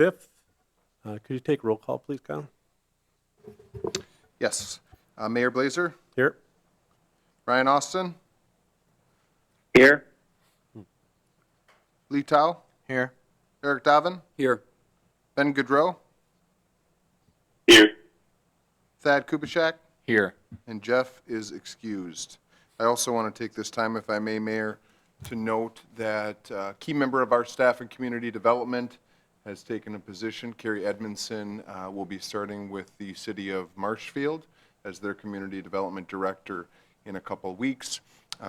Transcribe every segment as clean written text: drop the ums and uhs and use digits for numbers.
5th. Could you take roll call, please, Kyle? Yes. Mayor Blazer, Here. Ryan Austin, Here. Lee Tao, Here. Eric Doven, Here. Ben Goodrow, Here. Thad Kubitschek, Here. and Jeff is excused. I also want to take this time, if I may, Mayor, to note that a key member of our staff and community development has taken a position. Carrie Edmondson will be starting with the city of Marshfield as their community development director in a couple weeks.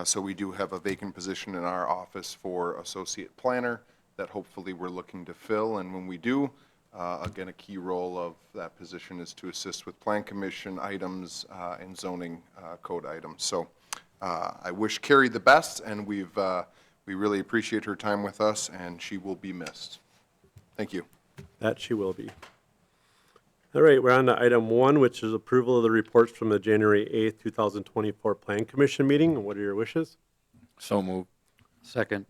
So we do have a vacant position in our office for associate planner that hopefully we're looking to fill. And when we do, again, a key role of that position is to assist with plan commission items and zoning code items. So I wish Carrie the best, and we really appreciate her time with us, and she will be missed. Thank you. That she will be. All right, we're on to item 1, which is approval of the reports from the January 8th, 2024 Plan Commission meeting. What are your wishes? So moved. Second.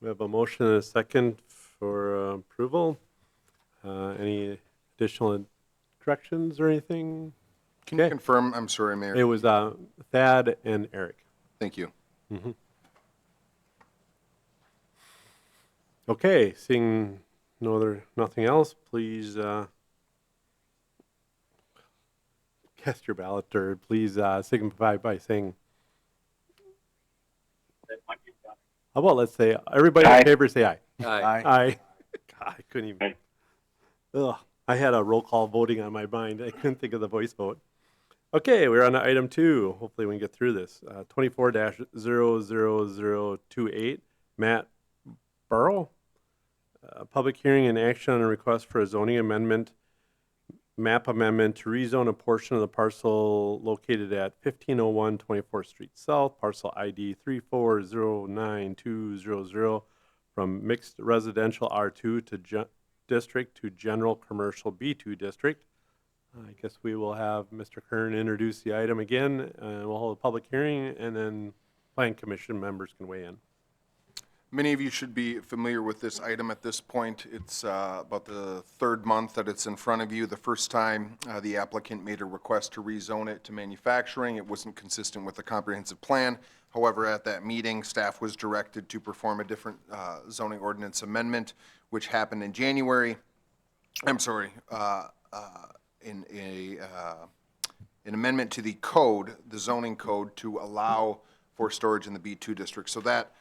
We have a motion and a second for approval. Any additional corrections or anything? Can you Okay. confirm? I'm sorry, Mayor. It was Thad and Eric. Thank you. Okay, seeing nothing else, please cast your ballot, or please signify by saying. How about let's say everybody in favor say aye. Aye. Aye. God, I couldn't even. Ugh, I had a roll call voting on my mind. I couldn't think of the voice vote. Okay, we're on to item 2. Hopefully we can get through this. 24-00028, Matt Burrow. Public hearing and action on a request for a zoning amendment, map amendment to rezone a portion of the parcel located at 1501 24th Street South, parcel ID 3409200, from mixed residential R2 to district to general commercial B2 district. I guess we will have Mr. Kern introduce the item again, and we'll hold a public hearing, and then Plan Commission members can weigh in. Many of you should be familiar with this item at this point. It's about the third month that it's in front of you. The first time the applicant made a request to rezone it to manufacturing, it wasn't consistent with the comprehensive plan. However, at that meeting, staff was directed to perform a different zoning ordinance amendment, which happened in January. I'm sorry, in an amendment to the code, the zoning code, to allow for storage in the B2 district. So that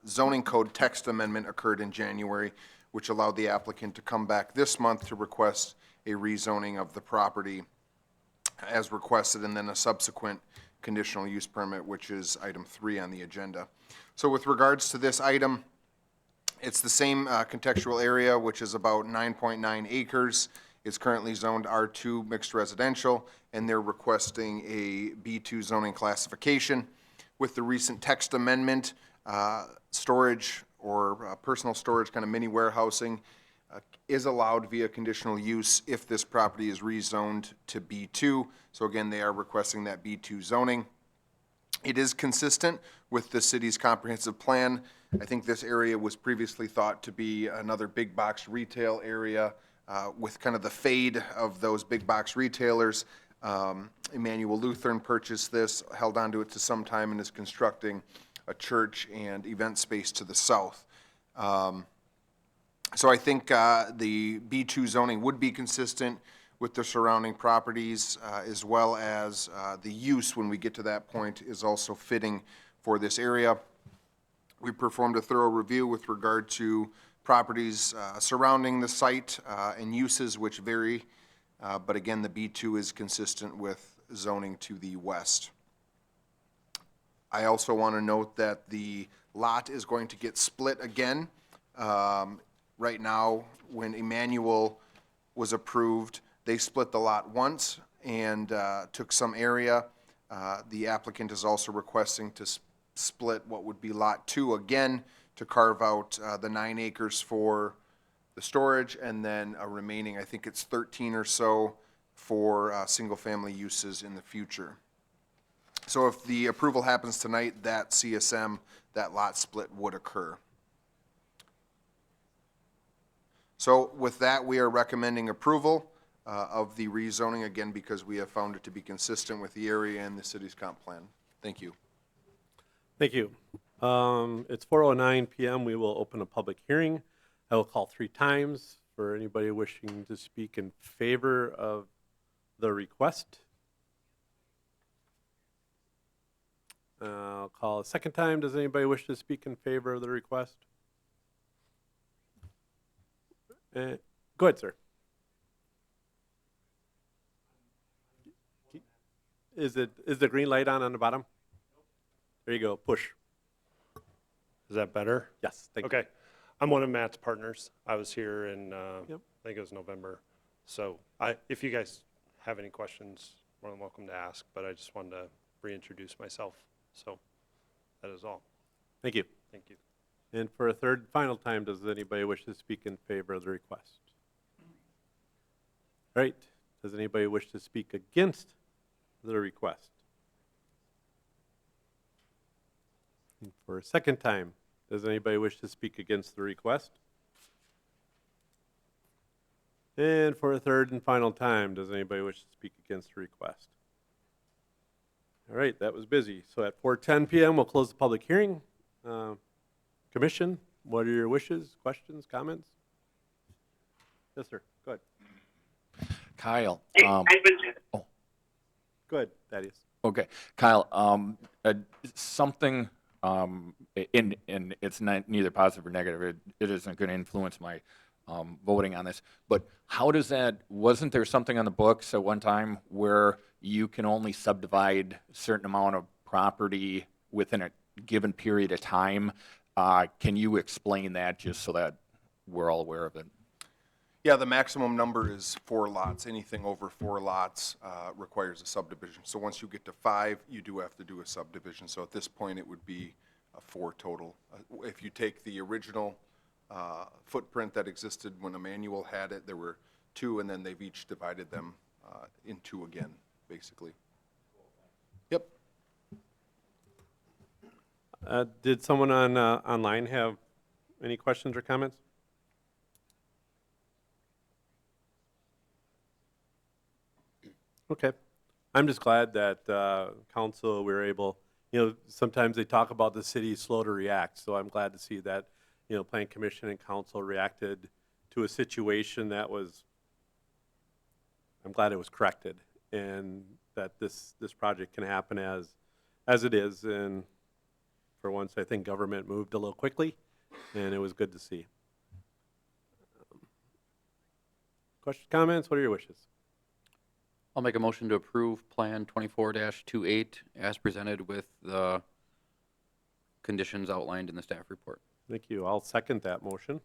zoning code text amendment occurred in January, which allowed the applicant to come back this month to request a rezoning of the property as requested, and then a subsequent conditional use permit, which is item 3 on the agenda. So with regards to this item, it's the same contextual area, which is about 9.9 acres. It's currently zoned R2 mixed residential, and they're requesting a B2 zoning classification. With the recent text amendment, storage or personal storage, kind of mini warehousing, is allowed via conditional use if this property is rezoned to B2. So again, they are requesting that B2 zoning. It is consistent with the city's comprehensive plan. I think this area was previously thought to be another big box retail area with kind of the fade of those big box retailers. Emmanuel Lutheran purchased this, held onto it to some time, and is constructing a church and event space to the south. So I think the B2 zoning would be consistent with the surrounding properties, as well as the use, when we get to that point, is also fitting for this area. We performed a thorough review with regard to properties surrounding the site and uses which vary, but again, the B2 is consistent with zoning to the west. I also want to note that the lot is going to get split again. Right now, when Emmanuel was approved, they split the lot once and took some area. The applicant is also requesting to split what would be lot 2 again to carve out the 9 acres for the storage, and then a remaining, I think it's 13 or so, for single-family uses in the future. So if the approval happens tonight, that CSM, that lot split would occur. So with that, we are recommending approval of the rezoning, again, because we have found it to be consistent with the area and the city's comp plan. Thank you. Thank you. It's 4:09 PM. We will open a public hearing. I will call 3 times for anybody wishing to speak in favor of the request. I'll call a second time. Does anybody wish to speak in favor of the request? Go ahead, sir. Is the green light on the bottom? There you go, push. Is that better? Yes, thank you. Okay. I'm one of Matt's partners. I was here in, Yep. I think it was November. So if you guys have any questions, more than welcome to ask, but I just wanted to reintroduce myself. So that is all. Thank you. Thank you. And for a third final time, does anybody wish to speak in favor of the request? All right, does anybody wish to speak against the request? And for a second time, does anybody wish to speak against the request? And for a third and final time, does anybody wish to speak against the request? All right, that was busy. So at 4:10 PM, we'll close the public hearing. Commission, what are your wishes, questions, comments? Yes, sir. Go ahead. Kyle, Go ahead, Thaddeus. okay, Kyle, something, and it's not neither positive or negative, it isn't going to influence my voting on this, but how does that, wasn't there something on the books at one time where you can only subdivide a certain amount of property within a given period of time? Can you explain that just so that we're all aware of it? Yeah, the maximum number is 4 lots. Anything over 4 lots requires a subdivision. So once you get to 5, you do have to do a subdivision. So at this point, it would be a 4 total. If you take the original footprint that existed when Emmanuel had it, there were 2, and then they've each divided them in 2 again, basically. Yep. Did someone on online have any questions or comments? Okay. I'm just glad that council, we were able, sometimes they talk about the city slow to react, so I'm glad to see that, Plan Commission and council reacted to a situation that was, I'm glad it was corrected, and that this project can happen as it is, and for once, I think government moved a little quickly, and it was good to see. Questions, comments, what are your wishes? I'll make a motion to approve Plan 24-28 as presented with the conditions outlined in the staff report. Thank you. I'll second that motion.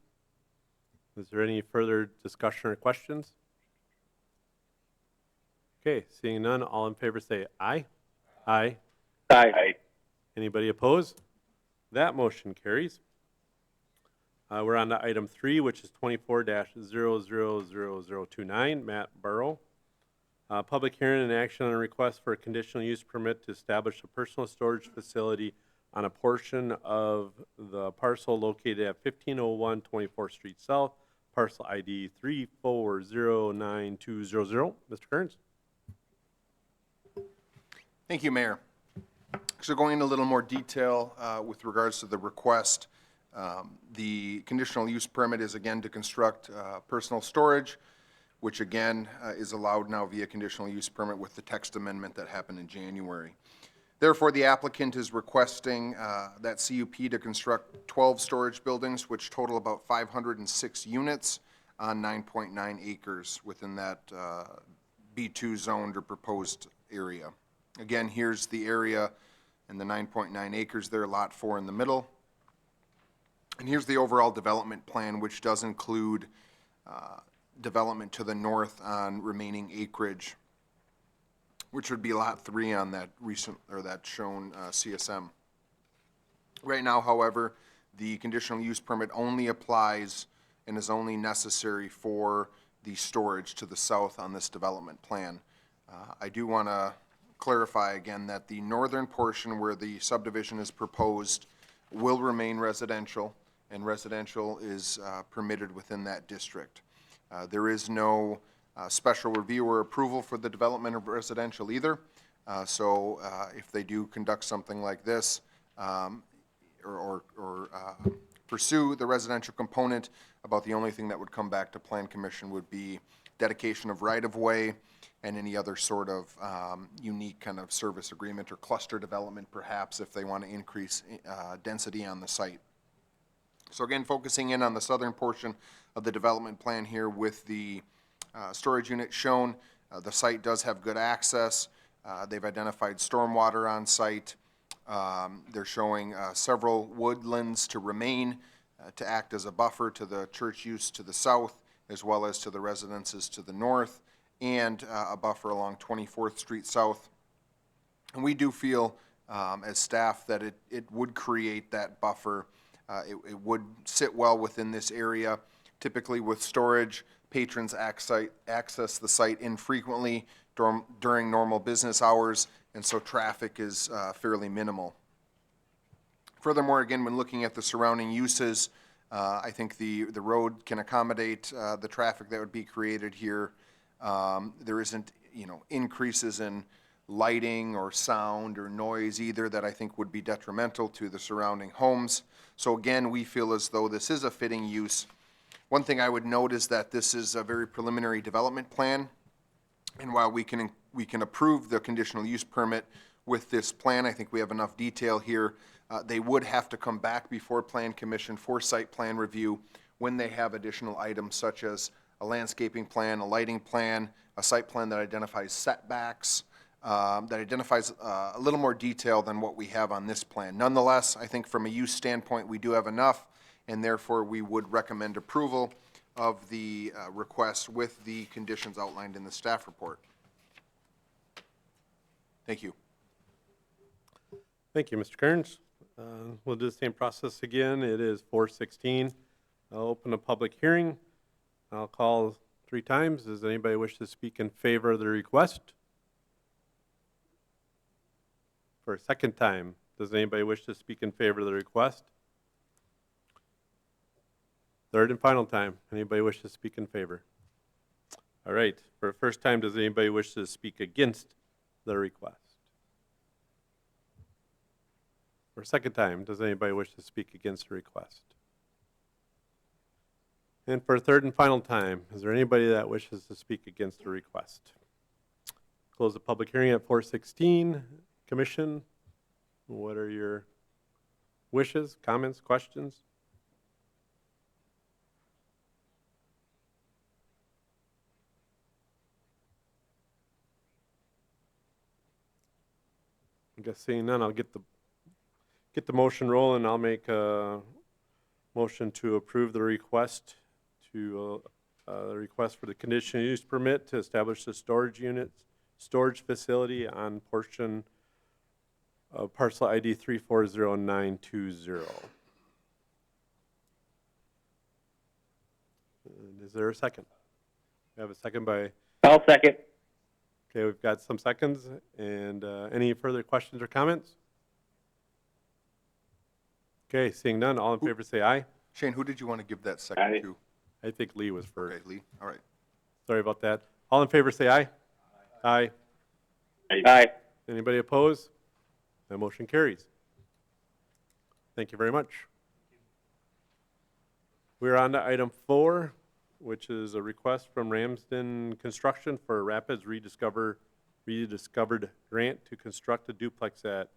Is there any further discussion or questions? Okay, seeing none, all in favor say aye. Aye. Aye. Anybody opposed? That motion carries. We're on to item 3, which is 24-000029, Matt Burrow. Public hearing and action on a request for a conditional use permit to establish a personal storage facility on a portion of the parcel located at 1501 24th Street South, parcel ID 3409200. Mr. Kearns? Thank you, Mayor. So going into a little more detail with regards to the request, the conditional use permit is again to construct personal storage, which again is allowed now via conditional use permit with the text amendment that happened in January. Therefore, the applicant is requesting that CUP to construct 12 storage buildings, which total about 506 units on 9.9 acres within that B2 zoned or proposed area. Again, here's the area and the 9.9 acres there, lot 4 in the middle. And here's the overall development plan, which does include development to the north on remaining acreage, which would be lot 3 on that recent, or that shown CSM. Right now, however, the conditional use permit only applies and is only necessary for the storage to the south on this development plan. I do want to clarify again that the northern portion where the subdivision is proposed will remain residential, and residential is permitted within that district. There is no special review or approval for the development of residential either. So if they do conduct something like this, or pursue the residential component, about the only thing that would come back to Plan Commission would be dedication of right-of-way and any other sort of unique kind of service agreement or cluster development perhaps if they want to increase density on the site. So again, focusing in on the southern portion of the development plan here with the storage unit shown, the site does have good access. They've identified stormwater on site. They're showing several woodlands to remain to act as a buffer to the church use to the south, as well as to the residences to the north, and a buffer along 24th Street South. And we do feel, as staff, that it would create that buffer. It would sit well within this area. Typically with storage, patrons access the site infrequently during normal business hours, and so traffic is fairly minimal. Furthermore, again, when looking at the surrounding uses, I think the road can accommodate the traffic that would be created here. There isn't, increases in lighting or sound or noise either that I think would be detrimental to the surrounding homes. So again, we feel as though this is a fitting use. One thing I would note is that this is a very preliminary development plan, and while we can approve the conditional use permit with this plan, I think we have enough detail here. They would have to come back before Plan Commission for site plan review when they have additional items such as a landscaping plan, a lighting plan, a site plan that identifies setbacks, that identifies a little more detail than what we have on this plan. Nonetheless, I think from a use standpoint, we do have enough, and therefore we would recommend approval of the request with the conditions outlined in the staff report. Thank you. Thank you, Mr. Kearns. We'll do the same process again. It is 4:16. I'll open a public hearing. I'll call 3 times. Does anybody wish to speak in favor of the request? For a second time, does anybody wish to speak in favor of the request? Third and final time, anybody wish to speak in favor? All right, for a first time, does anybody wish to speak against the request? For a second time, does anybody wish to speak against the request? And for a third and final time, is there anybody that wishes to speak against the request? Close the public hearing at 4:16. Commission, what are your wishes, comments, questions? I guess seeing none, I'll get the motion rolling. I'll make a motion to approve the request for the conditional use permit to establish the storage facility on portion of parcel ID 3400920. And is there a second? We have a second by, I'll second. okay, we've got some seconds. And any further questions or comments? Okay, seeing none, all in favor say aye. Shane, who did you want to give that second Aye. to? I think Lee was first. Okay, Lee, all right. Sorry about that. All in favor say aye. Aye. Aye. Anybody opposed? That motion carries. Thank you very much. We're on to item 4, which is a request from Ramsden Construction for a Rapids Rediscovered grant to construct a duplex at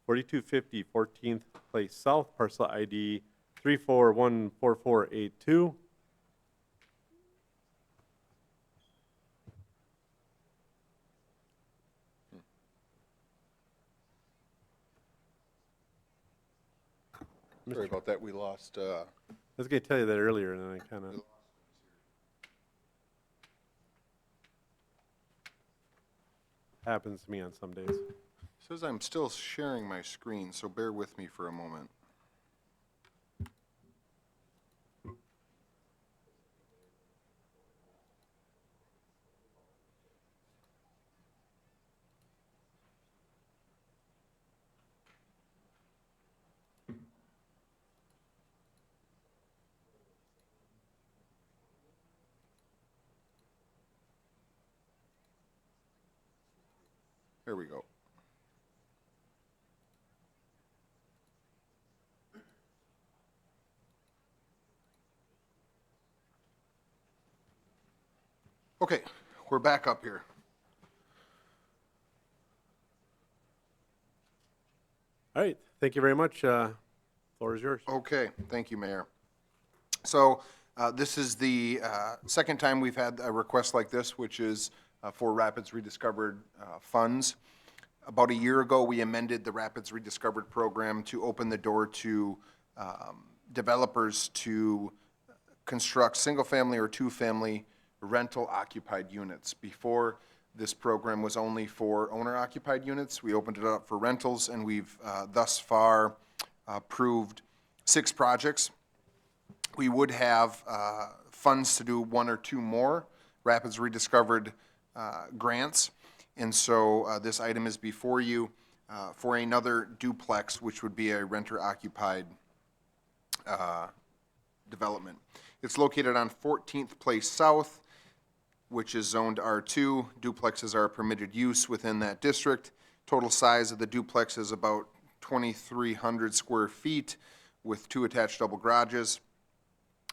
4250 14th Place South, parcel ID 3414482. Sorry about that, we lost, I was going to tell you that earlier, and then I kind of... Happens to me on some days. says I'm still sharing my screen, so bear with me for a moment. There we go. Okay, we're back up here. All right, thank you very much. Floor is yours. Okay, thank you, Mayor. So this is the second time we've had a request like this, which is for Rapids Rediscovered funds. About a year ago, we amended the Rapids Rediscovered program to open the door to developers to construct single-family or two-family rental occupied units. Before, this program was only for owner-occupied units. We opened it up for rentals, and we've thus far approved 6 projects. We would have funds to do 1 or 2 more Rapids Rediscovered grants. And so this item is before you for another duplex, which would be a renter-occupied development. It's located on 14th Place South, which is zoned R2. Duplexes are a permitted use within that district. Total size of the duplex is about 2,300 square feet with 2 attached double garages.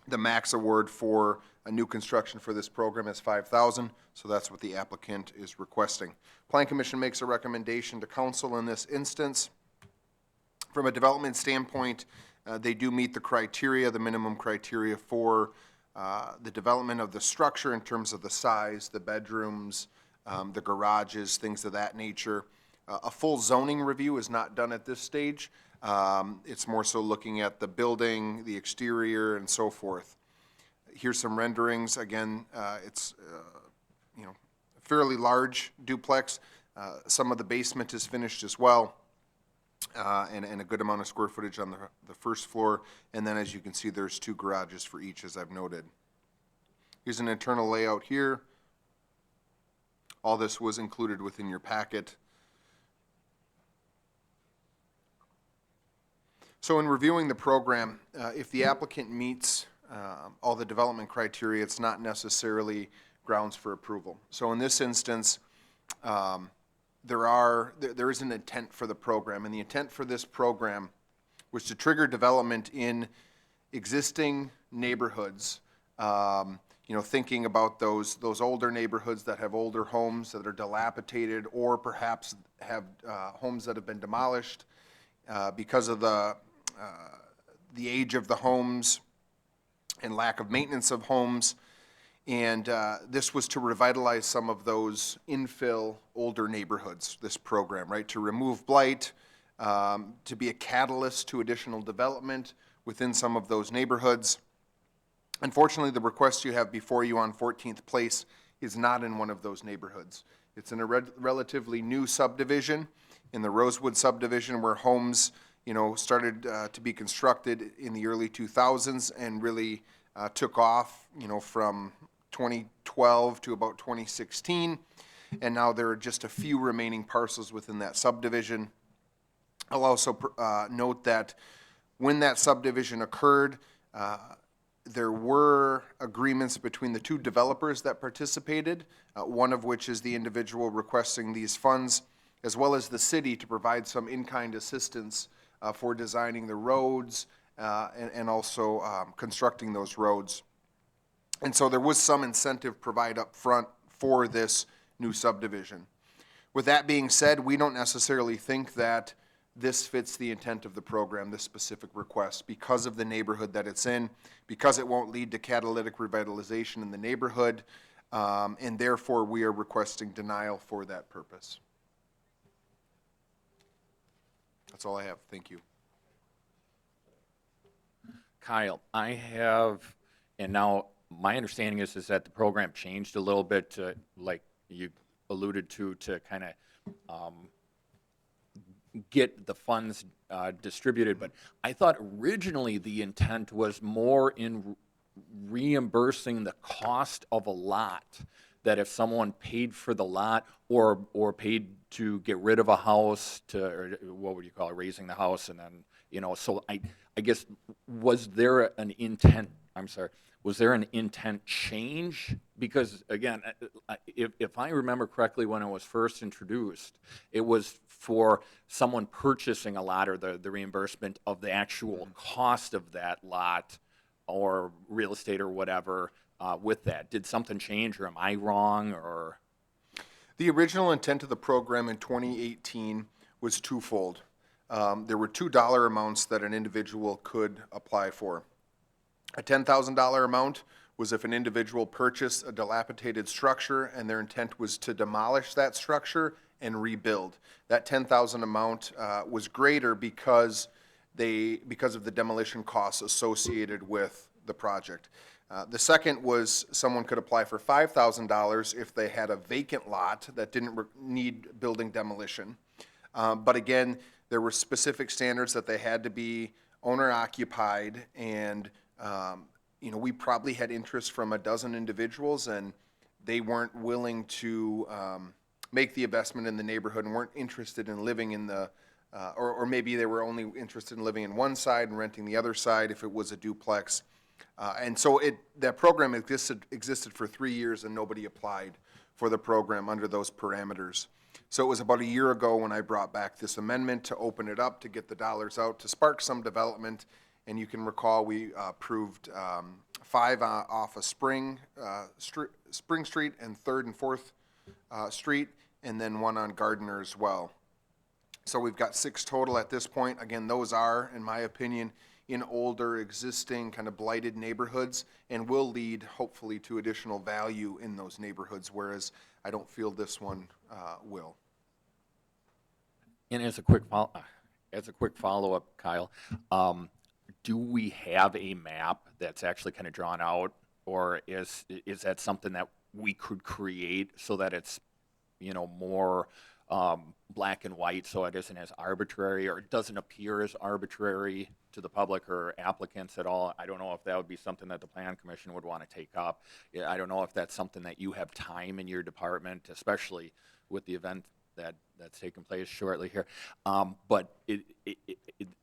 The max award for a new construction for this program is $5,000, so that's what the applicant is requesting. Plan Commission makes a recommendation to council in this instance. From a development standpoint, they do meet the criteria, the minimum criteria for the development of the structure in terms of the size, the bedrooms, the garages, things of that nature. A full zoning review is not done at this stage. It's more so looking at the building, the exterior, and so forth. Here's some renderings. Again, it's a fairly large duplex. Some of the basement is finished as well, and a good amount of square footage on the first floor. And then, as you can see, there's 2 garages for each, as I've noted. Here's an internal layout here. All this was included within your packet. So in reviewing the program, if the applicant meets all the development criteria, it's not necessarily grounds for approval. So in this instance, there is an intent for the program, and the intent for this program was to trigger development in existing neighborhoods. Thinking about those older neighborhoods that have older homes that are dilapidated, or perhaps have homes that have been demolished because of the age of the homes and lack of maintenance of homes. And this was to revitalize some of those infill older neighborhoods, this program, right? To remove blight, to be a catalyst to additional development within some of those neighborhoods. Unfortunately, the request you have before you on 14th Place is not in one of those neighborhoods. It's in a relatively new subdivision, in the Rosewood subdivision, where homes started to be constructed in the early 2000s and really took off, from 2012 to about 2016. And now there are just a few remaining parcels within that subdivision. I'll also note that when that subdivision occurred, there were agreements between the 2 developers that participated, one of which is the individual requesting these funds, as well as the city to provide some in-kind assistance for designing the roads and also constructing those roads. And so there was some incentive provided up front for this new subdivision. With that being said, we don't necessarily think that this fits the intent of the program, this specific request, because of the neighborhood that it's in, because it won't lead to catalytic revitalization in the neighborhood, and therefore we are requesting denial for that purpose. That's all I have. Thank you. Kyle, I have, and now my understanding is that the program changed a little bit to, like you alluded to kind of get the funds distributed, but I thought originally the intent was more in reimbursing the cost of a lot, that if someone paid for the lot or paid to get rid of a house, or what would you call it, raising the house, and then, so I guess, was there an intent I'm sorry, was there an intent change? Because again, if I remember correctly, when it was first introduced, it was for someone purchasing a lot or the reimbursement of the actual cost of that lot or real estate or whatever with that. Did something change, or am I wrong, or? The original intent of the program in 2018 was twofold. There were $2 amounts that an individual could apply for. A $10,000 amount was if an individual purchased a dilapidated structure and their intent was to demolish that structure and rebuild. That $10,000 amount was greater because of the demolition costs associated with the project. The second was someone could apply for $5,000 if they had a vacant lot that didn't need building demolition. But again, there were specific standards that they had to be owner occupied, and we probably had interest from a dozen individuals, and they weren't willing to make the investment in the neighborhood and weren't interested in living in the, or maybe they were only interested in living in one side and renting the other side if it was a duplex. And so that program existed for 3 years, and nobody applied for the program under those parameters. So it was about a year ago when I brought back this amendment to open it up, to get the dollars out, to spark some development. And you can recall we approved 5 off of Spring Street and 3rd and 4th Street, and then 1 on Gardner as well. So we've got 6 total at this point. Again, those are, in my opinion, in older, existing, kind of blighted neighborhoods, and will lead, hopefully, to additional value in those neighborhoods, whereas I don't feel this one will. And as a quick follow-up, Kyle, do we have a map that's actually kind of drawn out, or is that something that we could create so that it's, more black and white, so it isn't as arbitrary, or it doesn't appear as arbitrary to the public or applicants at all? I don't know if that would be something that the Plan Commission would want to take up. I don't know if that's something that you have time in your department, especially with the event that's taking place shortly here. But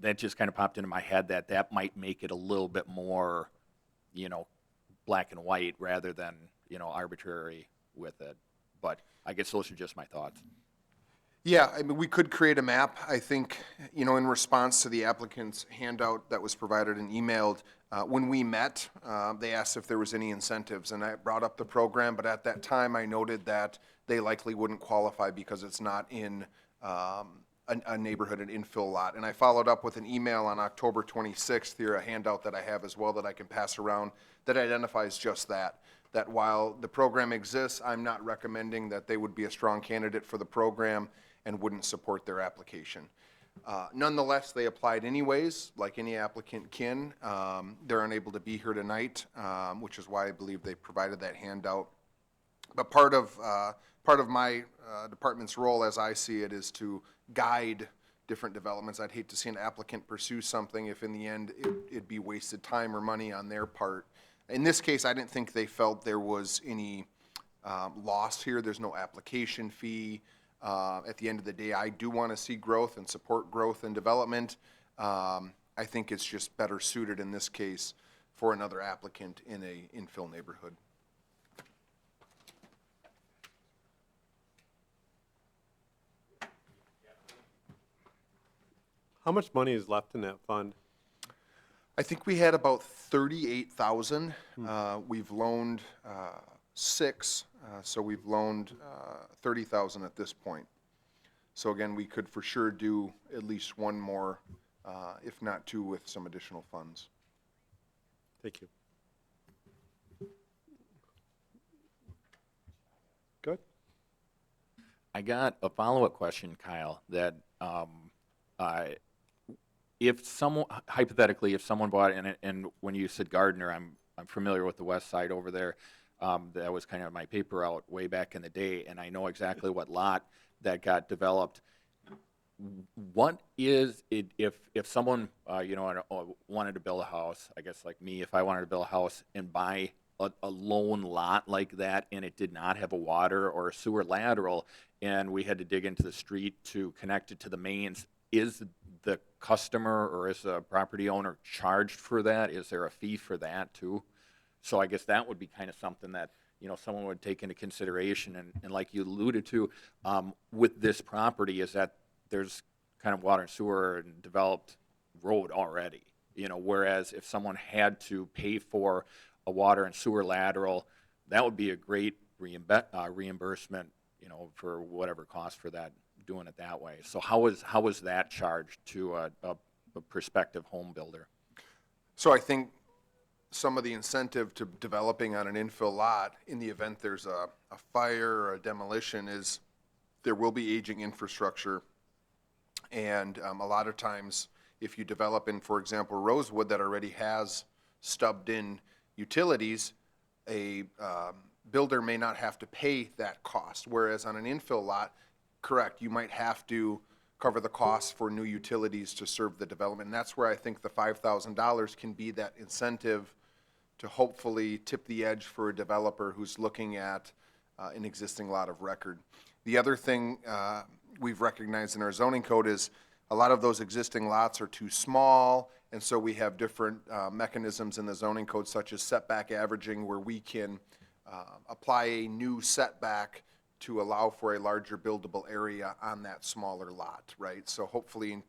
that just kind of popped into my head that might make it a little bit more, black and white rather than, arbitrary with it. But I guess those are just my thoughts. Yeah, I mean, we could create a map. I think, in response to the applicant's handout that was provided and emailed, when we met, they asked if there was any incentives, and I brought up the program, but at that time I noted that they likely wouldn't qualify because it's not in a neighborhood, an infill lot. And I followed up with an email on October 26th, here, a handout that I have as well that I can pass around, that identifies just that while the program exists, I'm not recommending that they would be a strong candidate for the program and wouldn't support their application. Nonetheless, they applied anyways, like any applicant can. They're unable to be here tonight, which is why I believe they provided that handout. But part of my department's role, as I see it, is to guide different developments. I'd hate to see an applicant pursue something if in the end it'd be wasted time or money on their part. In this case, I didn't think they felt there was any loss here. There's no application fee. At the end of the day, I do want to see growth and support growth and development. I think it's just better suited in this case for another applicant in a infill neighborhood. How much money is left in that fund? I think we had about 38,000. We've loaned 6, so we've loaned 30,000 at this point. So again, we could for sure do at least one more, if not 2, with some additional funds. Thank you. Good. I got a follow-up question, Kyle, that if someone, hypothetically, if someone bought it, and when you said Gardner, I'm familiar with the west side over there. That was kind of my paper out way back in the day, and I know exactly what lot that got developed. What is it, if someone, wanted to build a house, I guess like me, if I wanted to build a house and buy a lone lot like that, and it did not have a water or a sewer lateral, and we had to dig into the street to connect it to the mains, is the customer or is the property owner charged for that? Is there a fee for that too? So I guess that would be kind of something that, someone would take into consideration. And like you alluded to, with this property is that there's kind of water and sewer and developed road already. Whereas if someone had to pay for a water and sewer lateral, that would be a great reimbursement, for whatever cost for that, doing it that way. So how is that charged to a prospective home builder? So I think some of the incentive to developing on an infill lot, in the event there's a fire or a demolition, is there will be aging infrastructure. And a lot of times, if you develop in, for example, Rosewood that already has stubbed in utilities, a builder may not have to pay that cost. Whereas on an infill lot, correct, you might have to cover the costs for new utilities to serve the development. And that's where I think the $5,000 can be that incentive to hopefully tip the edge for a developer who's looking at an existing lot of record. The other thing we've recognized in our zoning code is a lot of those existing lots are too small, and so we have different mechanisms in the zoning code, such as setback averaging, where we can apply a new setback to allow for a larger buildable area on that smaller lot, right? So hopefully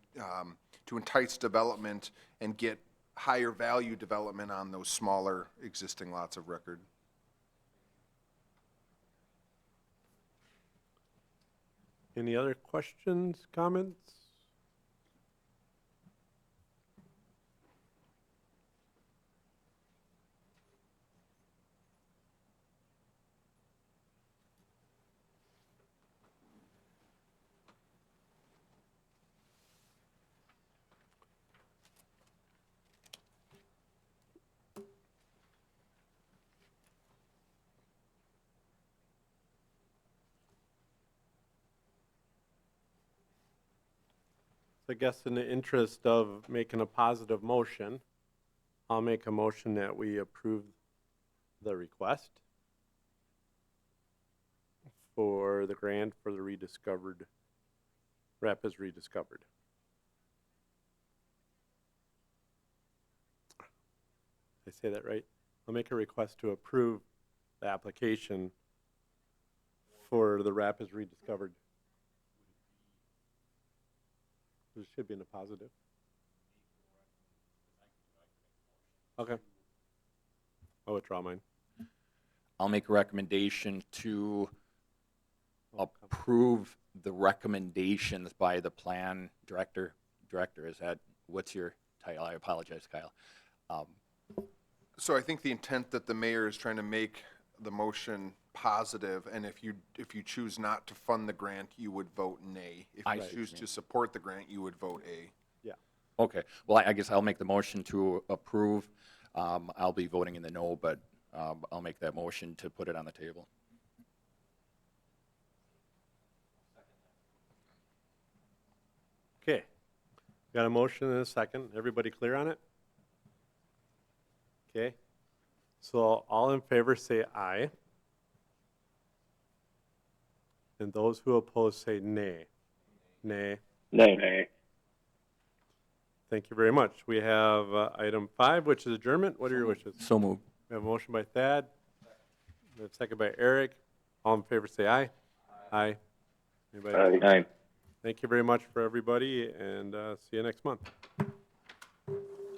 to entice development and get higher value development on those smaller existing lots of record. Any other questions, comments? I guess in the interest of making a positive motion, I'll make a motion that we approve the request for the grant for the rediscovered, Rapids Rediscovered. Did I say that right? I'll make a request to approve the application for the Rapids Rediscovered. It should be in the positive. Okay. I'll withdraw mine. I'll make a recommendation to approve the recommendations by the plan director. Is that, what's your title? I apologize, Kyle. So I think the intent that the mayor is trying to make the motion positive, and if you choose not to fund the grant, you would vote nay. If I you see what choose you to mean. support the grant, you would vote A. Yeah. Okay, well, I guess I'll make the motion to approve. I'll be voting in the no, but I'll make that motion to put it on the table. Okay. Got a motion and a second. Everybody clear on it? Okay. So all in favor say aye. And those who oppose say nay. Nay. Nay. Thank you very much. We have item 5, which is adjournment. What are your wishes? So moved. We have a motion by Thad. We have a second by Eric. All in favor say aye. Aye. Anybody? Aye. Thank you very much for everybody, and see you next month.